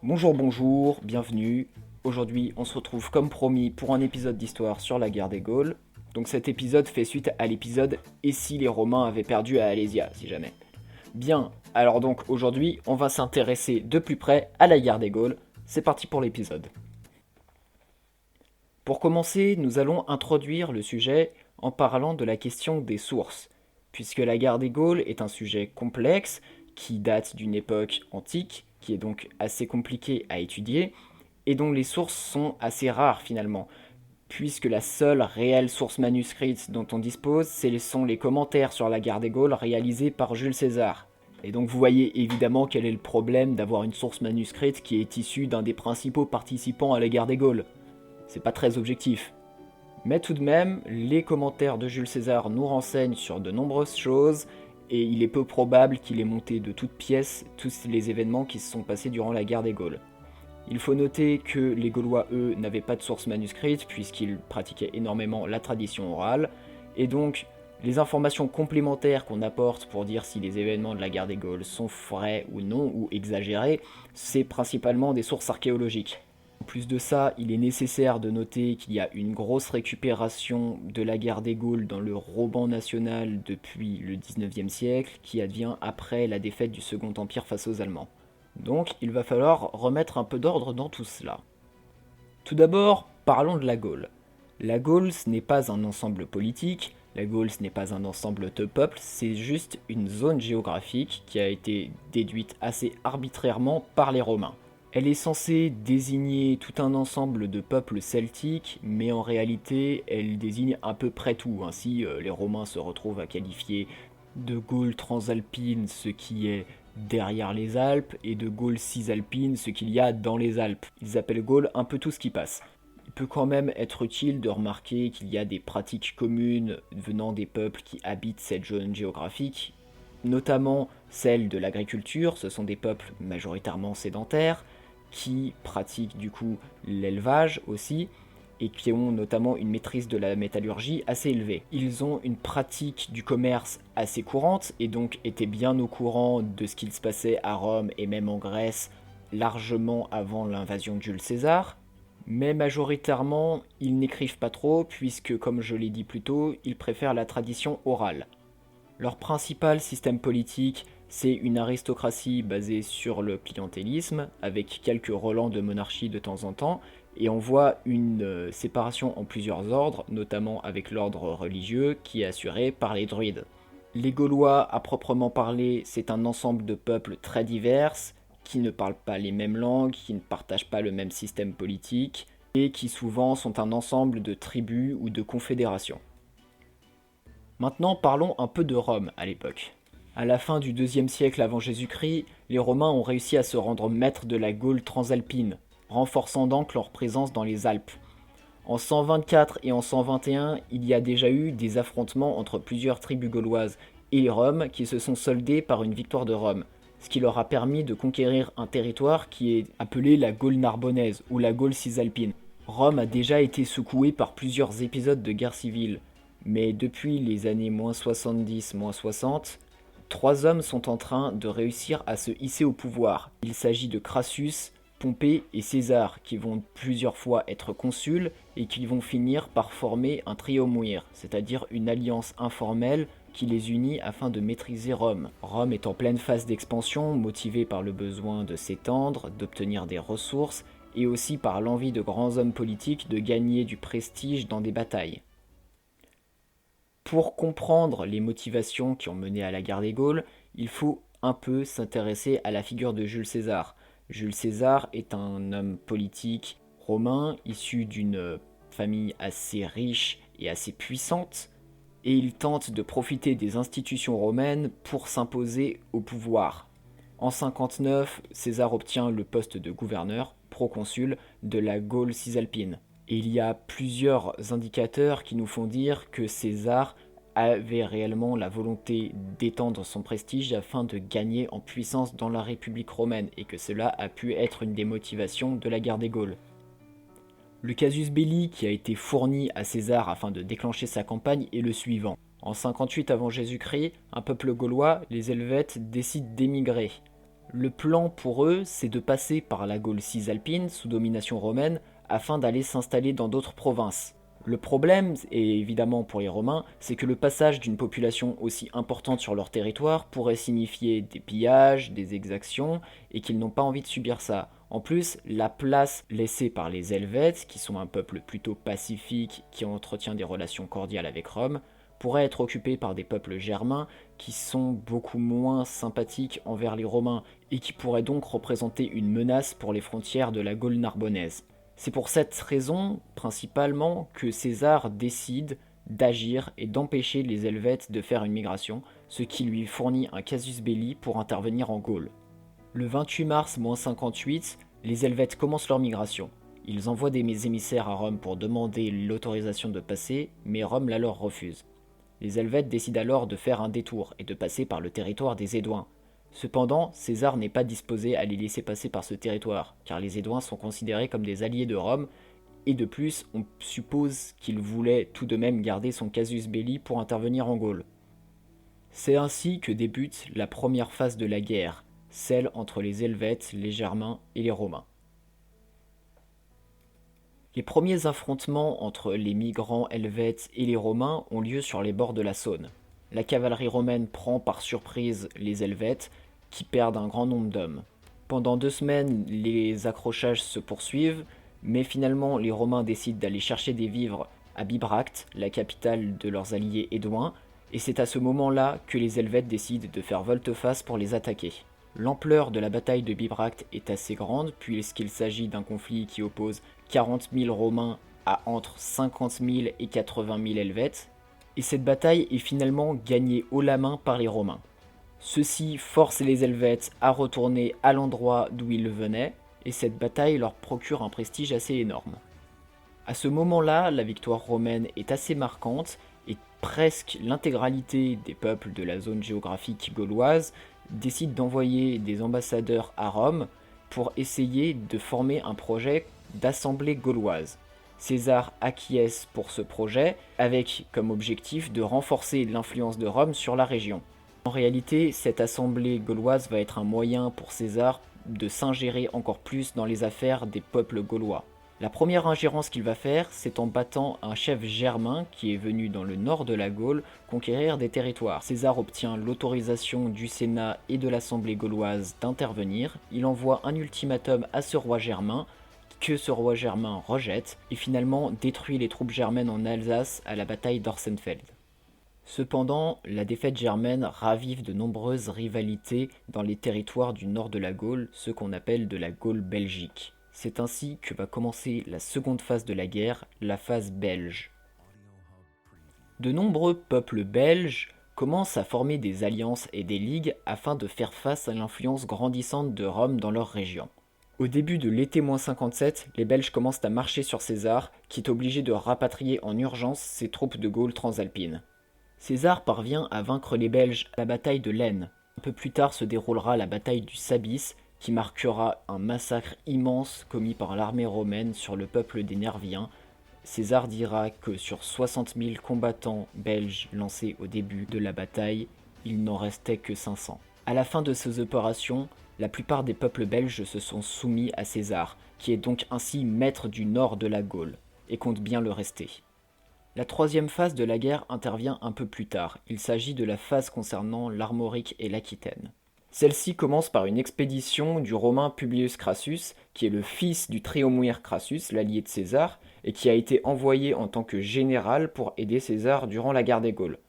Bonjour, bienvenue. Aujourd'hui, on se retrouve comme promis pour un épisode d'histoire sur la guerre des Gaules. Donc cet épisode fait suite à l'épisode « Et si les Romains avaient perdu à Alésia ?» si jamais. Bien, alors donc aujourd'hui, on va s'intéresser de plus près à la guerre des Gaules. C'est parti pour l'épisode. Pour commencer, nous allons introduire le sujet en parlant de la question des sources, puisque la guerre des Gaules est un sujet complexe qui date d'une époque antique, qui est donc assez compliqué à étudier, et dont les sources sont assez rares finalement, puisque la seule réelle source manuscrite dont on dispose, ce sont les commentaires sur la guerre des Gaules réalisés par Jules César. Et donc vous voyez évidemment quel est le problème d'avoir une source manuscrite qui est issue d'un des principaux participants à la guerre des Gaules. C'est pas très objectif. Mais tout de même, les commentaires de Jules César nous renseignent sur de nombreuses choses, et il est peu probable qu'il ait monté de toutes pièces tous les événements qui se sont passés durant la guerre des Gaules. Il faut noter que les Gaulois, eux, n'avaient pas de source manuscrite, puisqu'ils pratiquaient énormément la tradition orale, et donc les informations complémentaires qu'on apporte pour dire si les événements de la guerre des Gaules sont vrais ou non, ou exagérés, c'est principalement des sources archéologiques. En plus de ça, il est nécessaire de noter qu'il y a une grosse récupération de la guerre des Gaules dans le roman national depuis le 19e siècle, qui advient après la défaite du Second Empire face aux Allemands. Donc il va falloir remettre un peu d'ordre dans tout cela. Tout d'abord, parlons de la Gaule. La Gaule, ce n'est pas un ensemble politique, la Gaule, ce n'est pas un ensemble de peuples, c'est juste une zone géographique qui a été déduite assez arbitrairement par les Romains. Elle est censée désigner tout un ensemble de peuples celtiques, mais en réalité, elle désigne à peu près tout. Ainsi, les Romains se retrouvent à qualifier de Gaule transalpine ce qui est derrière les Alpes, et de Gaule cisalpine ce qu'il y a dans les Alpes. Ils appellent Gaule un peu tout ce qui passe. Il peut quand même être utile de remarquer qu'il y a des pratiques communes venant des peuples qui habitent cette zone géographique, notamment celle de l'agriculture. Ce sont des peuples majoritairement sédentaires, qui pratiquent du coup l'élevage aussi, et qui ont notamment une maîtrise de la métallurgie assez élevée. Ils ont une pratique du commerce assez courante, et donc étaient bien au courant de ce qu'il se passait à Rome et même en Grèce, largement avant l'invasion de Jules César. Mais majoritairement, ils n'écrivent pas trop, puisque comme je l'ai dit plus tôt, ils préfèrent la tradition orale. Leur principal système politique, c'est une aristocratie basée sur le clientélisme, avec quelques relents de monarchie de temps en temps, et on voit une séparation en plusieurs ordres, notamment avec l'ordre religieux qui est assuré par les druides. Les Gaulois, à proprement parler, c'est un ensemble de peuples très divers, qui ne parlent pas les mêmes langues, qui ne partagent pas le même système politique, et qui souvent sont un ensemble de tribus ou de confédérations. Maintenant parlons un peu de Rome à l'époque. À la fin du IIe siècle avant Jésus-Christ, les Romains ont réussi à se rendre maîtres de la Gaule transalpine, renforçant donc leur présence dans les Alpes. En 124 et en 121, il y a déjà eu des affrontements entre plusieurs tribus gauloises et les Roms qui se sont soldés par une victoire de Rome, ce qui leur a permis de conquérir un territoire qui est appelé la Gaule narbonnaise ou la Gaule cisalpine. Rome a déjà été secouée par plusieurs épisodes de guerre civile, mais depuis les années -70-60, trois hommes sont en train de réussir à se hisser au pouvoir. Il s'agit de Crassus, Pompée et César, qui vont plusieurs fois être consuls et qui vont finir par former un triumvirat, c'est-à-dire une alliance informelle qui les unit afin de maîtriser Rome. Rome est en pleine phase d'expansion, motivée par le besoin de s'étendre, d'obtenir des ressources, et aussi par l'envie de grands hommes politiques de gagner du prestige dans des batailles. Pour comprendre les motivations qui ont mené à la guerre des Gaules, il faut un peu s'intéresser à la figure de Jules César. Jules César est un homme politique romain issu d'une famille assez riche et assez puissante, et il tente de profiter des institutions romaines pour s'imposer au pouvoir. En 59, César obtient le poste de gouverneur, proconsul, de la Gaule cisalpine. Et il y a plusieurs indicateurs qui nous font dire que César avait réellement la volonté d'étendre son prestige afin de gagner en puissance dans la République romaine, et que cela a pu être une des motivations de la guerre des Gaules. Le casus belli qui a été fourni à César afin de déclencher sa campagne est le suivant. En 58 avant Jésus-Christ, un peuple gaulois, les Helvètes, décide d'émigrer. Le plan pour eux, c'est de passer par la Gaule cisalpine sous domination romaine afin d'aller s'installer dans d'autres provinces. Le problème, et évidemment pour les Romains, c'est que le passage d'une population aussi importante sur leur territoire pourrait signifier des pillages, des exactions, et qu'ils n'ont pas envie de subir ça. En plus, la place laissée par les Helvètes, qui sont un peuple plutôt pacifique, qui entretient des relations cordiales avec Rome, pourrait être occupée par des peuples germains qui sont beaucoup moins sympathiques envers les Romains et qui pourraient donc représenter une menace pour les frontières de la Gaule narbonnaise. C'est pour cette raison, principalement, que César décide d'agir et d'empêcher les Helvètes de faire une migration, ce qui lui fournit un casus belli pour intervenir en Gaule. Le 28 mars 58, les Helvètes commencent leur migration. Ils envoient des émissaires à Rome pour demander l'autorisation de passer, mais Rome la leur refuse. Les Helvètes décident alors de faire un détour et de passer par le territoire des Édouins. Cependant, César n'est pas disposé à les laisser passer par ce territoire, car les Édouins sont considérés comme des alliés de Rome, et de plus, on suppose qu'il voulait tout de même garder son casus belli pour intervenir en Gaule. C'est ainsi que débute la première phase de la guerre, celle entre les Helvètes, les Germains et les Romains. Les premiers affrontements entre les migrants helvètes et les Romains ont lieu sur les bords de la Saône. La cavalerie romaine prend par surprise les Helvètes, qui perdent un grand nombre d'hommes. Pendant 2 semaines, les accrochages se poursuivent, mais finalement les Romains décident d'aller chercher des vivres à Bibracte, la capitale de leurs alliés édouins, et c'est à ce moment-là que les Helvètes décident de faire volte-face pour les attaquer. L'ampleur de la bataille de Bibracte est assez grande, puisqu'il s'agit d'un conflit qui oppose 40 000 Romains à entre 50 000 et 80 000 Helvètes, et cette bataille est finalement gagnée haut la main par les Romains. Ceux-ci forcent les Helvètes à retourner à l'endroit d'où ils venaient, et cette bataille leur procure un prestige assez énorme. À ce moment-là, la victoire romaine est assez marquante, et presque l'intégralité des peuples de la zone géographique gauloise décident d'envoyer des ambassadeurs à Rome pour essayer de former un projet d'assemblée gauloise. César acquiesce pour ce projet avec comme objectif de renforcer l'influence de Rome sur la région. En réalité, cette assemblée gauloise va être un moyen pour César de s'ingérer encore plus dans les affaires des peuples gaulois. La première ingérence qu'il va faire, c'est en battant un chef germain qui est venu dans le nord de la Gaule conquérir des territoires. César obtient l'autorisation du Sénat et de l'Assemblée gauloise d'intervenir. Il envoie un ultimatum à ce roi germain, que ce roi germain rejette, et finalement détruit les troupes germaines en Alsace à la bataille d'Orsenfeld. Cependant, la défaite germaine ravive de nombreuses rivalités dans les territoires du nord de la Gaule, ce qu'on appelle de la Gaule belgique. C'est ainsi que va commencer la seconde phase de la guerre, la phase belge. De nombreux peuples belges commencent à former des alliances et des ligues afin de faire face à l'influence grandissante de Rome dans leur région. Au début de l'été 57, les Belges commencent à marcher sur César, qui est obligé de rapatrier en urgence ses troupes de Gaule transalpine. César parvient à vaincre les Belges à la bataille de l'Aisne. Un peu plus tard se déroulera la bataille du Sabis, qui marquera un massacre immense commis par l'armée romaine sur le peuple des Nerviens. César dira que sur 60 000 combattants belges lancés au début de la bataille, il n'en restait que 500. À la fin de ces opérations, la plupart des peuples belges se sont soumis à César, qui est donc ainsi maître du nord de la Gaule, et compte bien le rester. La troisième phase de la guerre intervient un peu plus tard. Il s'agit de la phase concernant l'Armorique et l'Aquitaine. Celle-ci commence par une expédition du Romain Publius Crassus, qui est le fils du triumvir Crassus, l'allié de César, et qui a été envoyé en tant que général pour aider César durant la guerre des Gaules.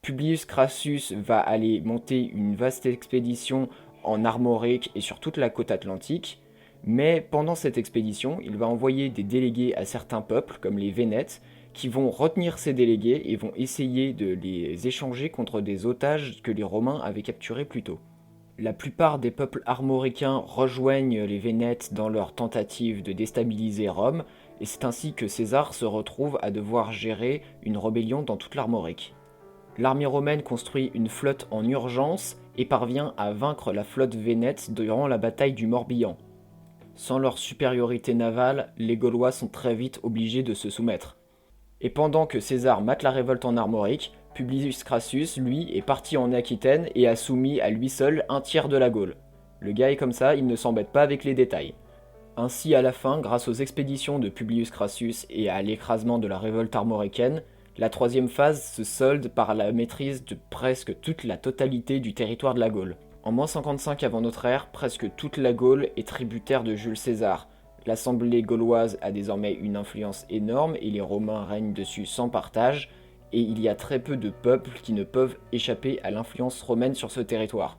Publius Crassus va aller monter une vaste expédition en Armorique et sur toute la côte atlantique, mais pendant cette expédition, il va envoyer des délégués à certains peuples, comme les Vénètes, qui vont retenir ces délégués et vont essayer de les échanger contre des otages que les Romains avaient capturés plus tôt. La plupart des peuples armoricains rejoignent les Vénètes dans leur tentative de déstabiliser Rome, et c'est ainsi que César se retrouve à devoir gérer une rébellion dans toute l'Armorique. L'armée romaine construit une flotte en urgence et parvient à vaincre la flotte vénète durant la bataille du Morbihan. Sans leur supériorité navale, les Gaulois sont très vite obligés de se soumettre. Et pendant que César mate la révolte en Armorique, Publius Crassus, lui, est parti en Aquitaine et a soumis à lui seul un tiers de la Gaule. Le gars est comme ça, il ne s'embête pas avec les détails. Ainsi, à la fin, grâce aux expéditions de Publius Crassus et à l'écrasement de la révolte armoricaine, la troisième phase se solde par la maîtrise de presque toute la totalité du territoire de la Gaule. En moins 55 avant notre ère, presque toute la Gaule est tributaire de Jules César. L'Assemblée gauloise a désormais une influence énorme et les Romains règnent dessus sans partage, et il y a très peu de peuples qui ne peuvent échapper à l'influence romaine sur ce territoire.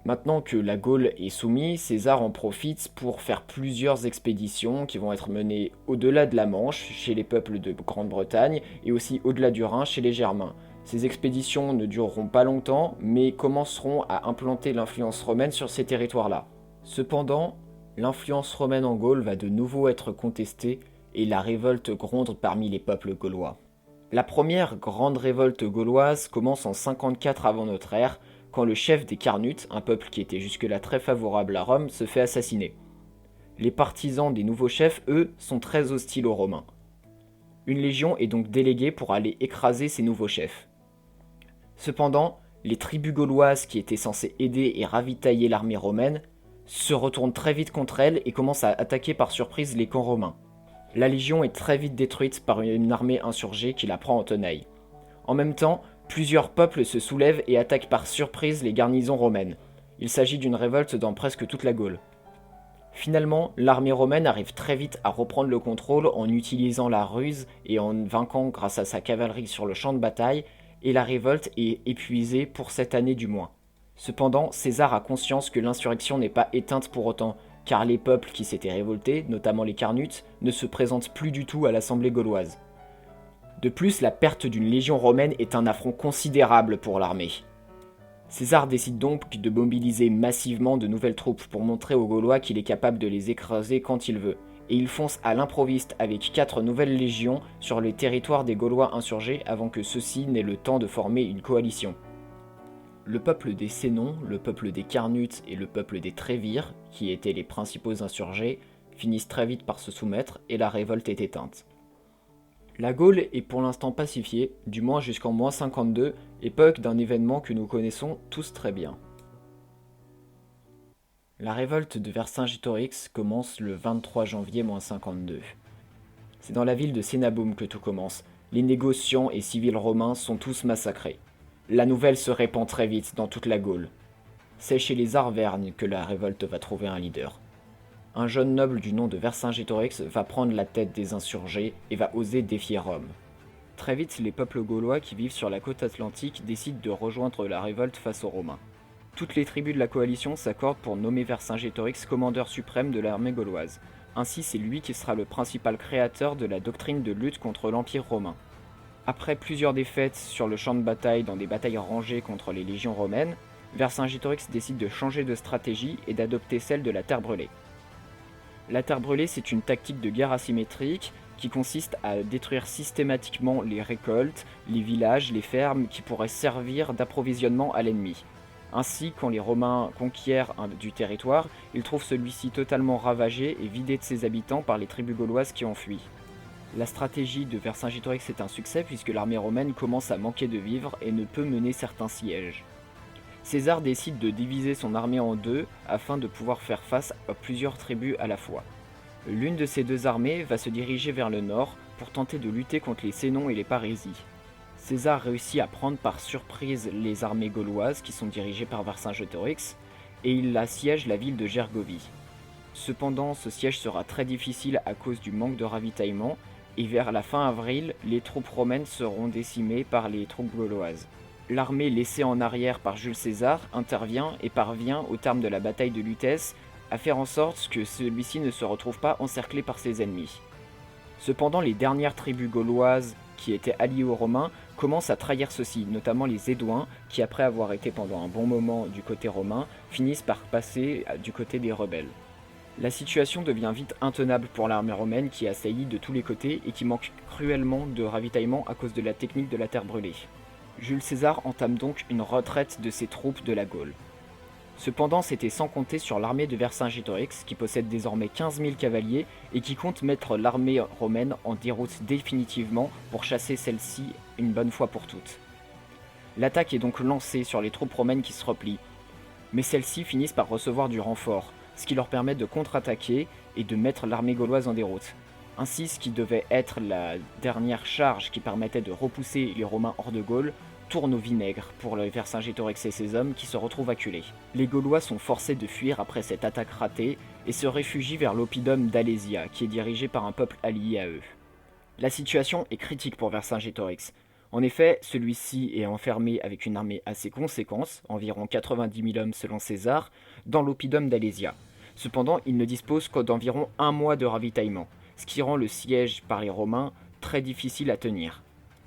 Maintenant que la Gaule est soumise, César en profite pour faire plusieurs expéditions qui vont être menées au-delà de la Manche, chez les peuples de Grande-Bretagne, et aussi au-delà du Rhin, chez les Germains. Ces expéditions ne dureront pas longtemps, mais commenceront à implanter l'influence romaine sur ces territoires-là. Cependant, l'influence romaine en Gaule va de nouveau être contestée, et la révolte gronde parmi les peuples gaulois. La première grande révolte gauloise commence en 54 avant notre ère, quand le chef des Carnutes, un peuple qui était jusque-là très favorable à Rome, se fait assassiner. Les partisans des nouveaux chefs, eux, sont très hostiles aux Romains. Une légion est donc déléguée pour aller écraser ces nouveaux chefs. Cependant, les tribus gauloises qui étaient censées aider et ravitailler l'armée romaine se retournent très vite contre elles et commencent à attaquer par surprise les camps romains. La légion est très vite détruite par une armée insurgée qui la prend en tenaille. En même temps, plusieurs peuples se soulèvent et attaquent par surprise les garnisons romaines. Il s'agit d'une révolte dans presque toute la Gaule. Finalement, l'armée romaine arrive très vite à reprendre le contrôle en utilisant la ruse et en vainquant grâce à sa cavalerie sur le champ de bataille, et la révolte est épuisée pour cette année du moins. Cependant, César a conscience que l'insurrection n'est pas éteinte pour autant, car les peuples qui s'étaient révoltés, notamment les Carnutes, ne se présentent plus du tout à l'Assemblée gauloise. De plus, la perte d'une légion romaine est un affront considérable pour l'armée. César décide donc de mobiliser massivement de nouvelles troupes pour montrer aux Gaulois qu'il est capable de les écraser quand il veut, et il fonce à l'improviste avec 4 nouvelles légions sur les territoires des Gaulois insurgés avant que ceux-ci n'aient le temps de former une coalition. Le peuple des Sénons, le peuple des Carnutes et le peuple des Trévires, qui étaient les principaux insurgés, finissent très vite par se soumettre et la révolte est éteinte. La Gaule est pour l'instant pacifiée, du moins jusqu'en moins 52, époque d'un événement que nous connaissons tous très bien. La révolte de Vercingétorix commence le 23 janvier moins 52. C'est dans la ville de Sénaboum que tout commence. Les négociants et civils romains sont tous massacrés. La nouvelle se répand très vite dans toute la Gaule. C'est chez les Arvernes que la révolte va trouver un leader. Un jeune noble du nom de Vercingétorix va prendre la tête des insurgés et va oser défier Rome. Très vite, les peuples gaulois qui vivent sur la côte atlantique décident de rejoindre la révolte face aux Romains. Toutes les tribus de la coalition s'accordent pour nommer Vercingétorix commandeur suprême de l'armée gauloise. Ainsi, c'est lui qui sera le principal créateur de la doctrine de lutte contre l'Empire romain. Après plusieurs défaites sur le champ de bataille dans des batailles rangées contre les légions romaines, Vercingétorix décide de changer de stratégie et d'adopter celle de la terre brûlée. La terre brûlée, c'est une tactique de guerre asymétrique qui consiste à détruire systématiquement les récoltes, les villages, les fermes qui pourraient servir d'approvisionnement à l'ennemi. Ainsi, quand les Romains conquièrent du territoire, ils trouvent celui-ci totalement ravagé et vidé de ses habitants par les tribus gauloises qui ont fui. La stratégie de Vercingétorix est un succès puisque l'armée romaine commence à manquer de vivres et ne peut mener certains sièges. César décide de diviser son armée en deux afin de pouvoir faire face à plusieurs tribus à la fois. L'une de ces deux armées va se diriger vers le nord pour tenter de lutter contre les Sénons et les Parésies. César réussit à prendre par surprise les armées gauloises qui sont dirigées par Vercingétorix et il assiège la ville de Gergovie. Cependant, ce siège sera très difficile à cause du manque de ravitaillement et vers la fin avril, les troupes romaines seront décimées par les troupes gauloises. L'armée laissée en arrière par Jules César intervient et parvient, au terme de la bataille de Lutèce, à faire en sorte que celui-ci ne se retrouve pas encerclé par ses ennemis. Cependant, les dernières tribus gauloises qui étaient alliées aux Romains commencent à trahir ceux-ci, notamment les Édouins, qui après avoir été pendant un bon moment du côté romain, finissent par passer du côté des rebelles. La situation devient vite intenable pour l'armée romaine qui assaillit de tous les côtés et qui manque cruellement de ravitaillement à cause de la technique de la terre brûlée. Jules César entame donc une retraite de ses troupes de la Gaule. Cependant, c'était sans compter sur l'armée de Vercingétorix qui possède désormais 15 000 cavaliers et qui compte mettre l'armée romaine en déroute définitivement pour chasser celle-ci une bonne fois pour toutes. L'attaque est donc lancée sur les troupes romaines qui se replient. Mais celles-ci finissent par recevoir du renfort, ce qui leur permet de contre-attaquer et de mettre l'armée gauloise en déroute. Ainsi, ce qui devait être la dernière charge qui permettait de repousser les Romains hors de Gaule tourne au vinaigre pour le Vercingétorix et ses hommes qui se retrouvent acculés. Les Gaulois sont forcés de fuir après cette attaque ratée et se réfugient vers l'oppidum d'Alésia, qui est dirigé par un peuple allié à eux. La situation est critique pour Vercingétorix. En effet, celui-ci est enfermé avec une armée assez conséquente, environ 90 000 hommes selon César, dans l'oppidum d'Alésia. Cependant, il ne dispose que d'environ un mois de ravitaillement, ce qui rend le siège par les Romains très difficile à tenir.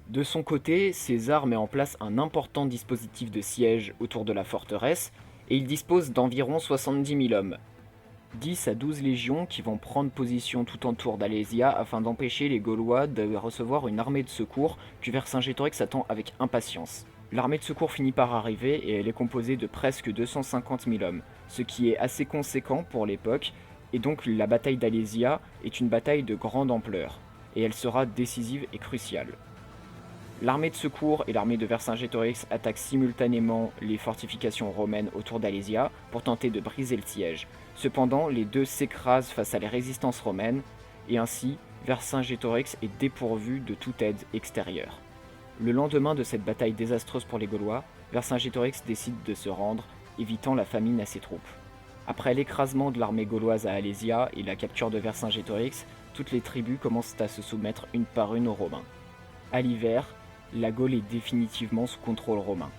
De son côté, César met en place un important dispositif de siège autour de la forteresse, et il dispose d'environ 70 000 hommes, 10 à 12 légions qui vont prendre position tout autour d'Alésia afin d'empêcher les Gaulois de recevoir une armée de secours que Vercingétorix attend avec impatience. L'armée de secours finit par arriver et elle est composée de presque 250 000 hommes, ce qui est assez conséquent pour l'époque, et donc la bataille d'Alésia est une bataille de grande ampleur, et elle sera décisive et cruciale. L'armée de secours et l'armée de Vercingétorix attaquent simultanément les fortifications romaines autour d'Alésia pour tenter de briser le siège. Cependant, les deux s'écrasent face à la résistance romaine, et ainsi, Vercingétorix est dépourvu de toute aide extérieure. Le lendemain de cette bataille désastreuse pour les Gaulois, Vercingétorix décide de se rendre, évitant la famine à ses troupes. Après l'écrasement de l'armée gauloise à Alésia et la capture de Vercingétorix, toutes les tribus commencent à se soumettre une par une aux Romains. À l'hiver, la Gaule est définitivement sous contrôle romain.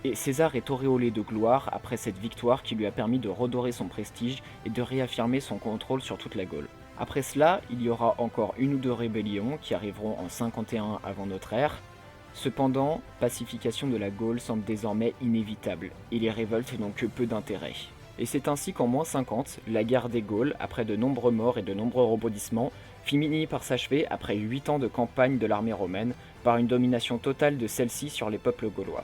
Et César est auréolé de gloire après cette victoire qui lui a permis de redorer son prestige et de réaffirmer son contrôle sur toute la Gaule. Après cela, il y aura encore une ou deux rébellions qui arriveront en 51 avant notre ère. Cependant, pacification de la Gaule semble désormais inévitable, et les révoltes n'ont que peu d'intérêt. Et c'est ainsi qu'en moins 50, la guerre des Gaules, après de nombreux morts et de nombreux rebondissements, finit par s'achever après 8 ans de campagne de l'armée romaine, par une domination totale de celle-ci sur les peuples gaulois.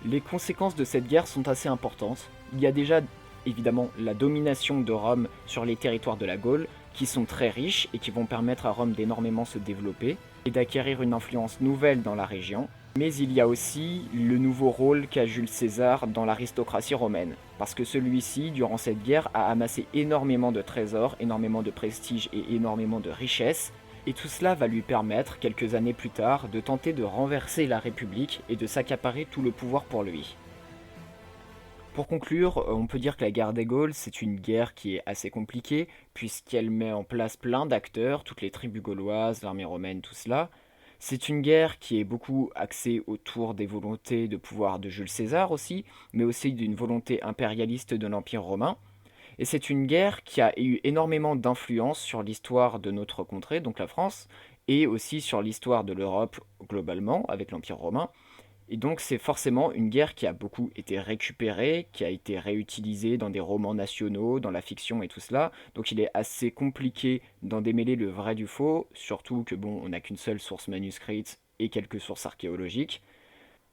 Les conséquences de cette guerre sont assez importantes. Il y a déjà évidemment la domination de Rome sur les territoires de la Gaule, qui sont très riches et qui vont permettre à Rome d'énormément se développer et d'acquérir une influence nouvelle dans la région. Mais il y a aussi le nouveau rôle qu'a Jules César dans l'aristocratie romaine, parce que celui-ci, durant cette guerre, a amassé énormément de trésors, énormément de prestige et énormément de richesses, et tout cela va lui permettre, quelques années plus tard, de tenter de renverser la République et de s'accaparer tout le pouvoir pour lui. Pour conclure, on peut dire que la guerre des Gaules, c'est une guerre qui est assez compliquée, puisqu'elle met en place plein d'acteurs, toutes les tribus gauloises, l'armée romaine, tout cela. C'est une guerre qui est beaucoup axée autour des volontés de pouvoir de Jules César aussi, mais aussi d'une volonté impérialiste de l'Empire romain. Et c'est une guerre qui a eu énormément d'influence sur l'histoire de notre contrée, donc la France, et aussi sur l'histoire de l'Europe globalement, avec l'Empire romain. Et donc c'est forcément une guerre qui a beaucoup été récupérée, qui a été réutilisée dans des romans nationaux, dans la fiction et tout cela. Donc il est assez compliqué d'en démêler le vrai du faux, surtout que bon, on n'a qu'une seule source manuscrite et quelques sources archéologiques.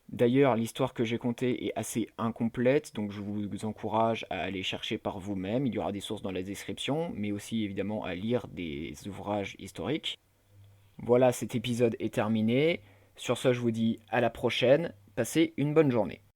D'ailleurs, l'histoire que j'ai contée est assez incomplète, donc je vous encourage à aller chercher par vous-même. Il y aura des sources dans la description, mais aussi évidemment à lire des ouvrages historiques. Voilà, cet épisode est terminé. Sur ce, je vous dis à la prochaine. Passez une bonne journée.